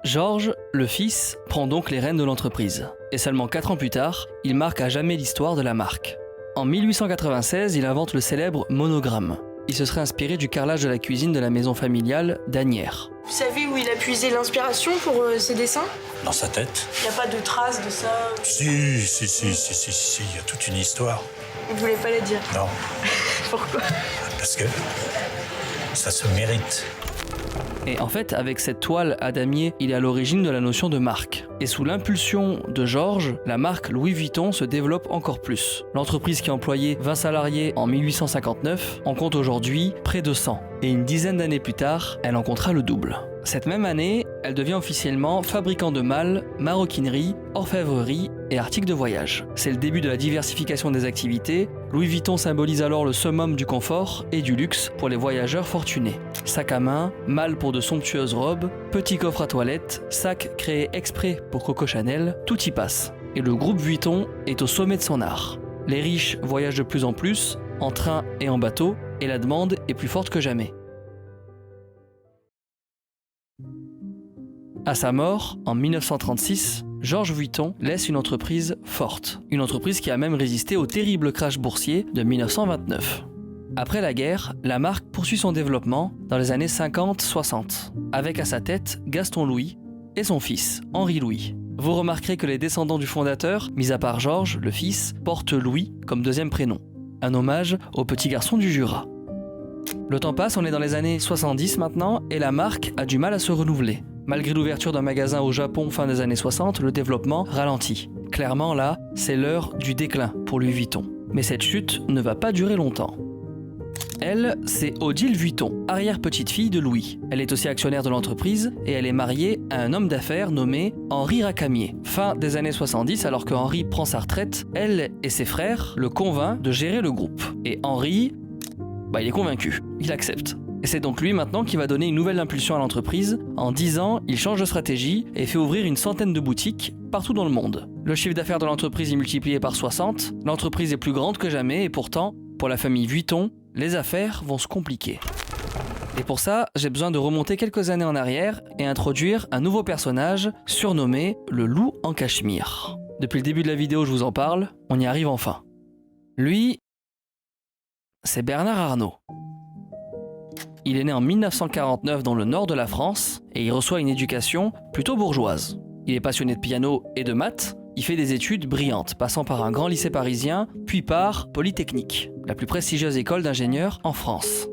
Georges, le fils, prend donc les rênes de l'entreprise. Et seulement 4 ans plus tard, il marque à jamais l'histoire de la marque. En 1896, il invente le célèbre monogramme. Il se serait inspiré du carrelage de la cuisine de la maison familiale d'Asnières. Vous savez où il a puisé l'inspiration pour ses dessins? Dans sa tête. Il n'y a pas de traces de ça? Si, il y a toute une histoire. Vous voulez pas la dire? Non, Pourquoi? parce que ça se mérite. Et en fait, avec cette toile à damier, il est à l'origine de la notion de marque. Et sous l'impulsion de Georges, la marque Louis Vuitton se développe encore plus. L'entreprise qui employait 20 salariés en 1859 en compte aujourd'hui près de 100. Et une dizaine d'années plus tard, elle en comptera le double. Cette même année, elle devient officiellement fabricant de malles, maroquinerie, orfèvrerie et articles de voyage. C'est le début de la diversification des activités. Louis Vuitton symbolise alors le summum du confort et du luxe pour les voyageurs fortunés. Sac à main, malles pour de somptueuses robes, petits coffres à toilette, sacs créés exprès pour Coco Chanel, tout y passe. Et le groupe Vuitton est au sommet de son art. Les riches voyagent de plus en plus, en train et en bateau, et la demande est plus forte que jamais. À sa mort, en 1936, Georges Vuitton laisse une entreprise forte. Une entreprise qui a même résisté au terrible crash boursier de 1929. Après la guerre, la marque poursuit son développement dans les années 50-60, avec à sa tête Gaston Louis et son fils, Henri Louis. Vous remarquerez que les descendants du fondateur, mis à part Georges, le fils, portent Louis comme deuxième prénom. Un hommage au petit garçon du Jura. Le temps passe, on est dans les années 70 maintenant, et la marque a du mal à se renouveler. Malgré l'ouverture d'un magasin au Japon fin des années 60, le développement ralentit. Clairement là, c'est l'heure du déclin pour Louis Vuitton. Mais cette chute ne va pas durer longtemps. Elle, c'est Odile Vuitton, arrière-petite-fille de Louis. Elle est aussi actionnaire de l'entreprise et elle est mariée à un homme d'affaires nommé Henri Racamier. Fin des années 70, alors que Henri prend sa retraite, elle et ses frères le convainquent de gérer le groupe. Et Henri, il est convaincu, il accepte. Et c'est donc lui maintenant qui va donner une nouvelle impulsion à l'entreprise. En 10 ans, il change de stratégie et fait ouvrir une centaine de boutiques partout dans le monde. Le chiffre d'affaires de l'entreprise est multiplié par 60, l'entreprise est plus grande que jamais et pourtant, pour la famille Vuitton, les affaires vont se compliquer. Et pour ça, j'ai besoin de remonter quelques années en arrière et introduire un nouveau personnage surnommé le loup en cachemire. Depuis le début de la vidéo, je vous en parle, on y arrive enfin. Lui, c'est Bernard Arnault. Il est né en 1949 dans le nord de la France et il reçoit une éducation plutôt bourgeoise. Il est passionné de piano et de maths, il fait des études brillantes, passant par un grand lycée parisien, puis par Polytechnique, la plus prestigieuse école d'ingénieurs en France.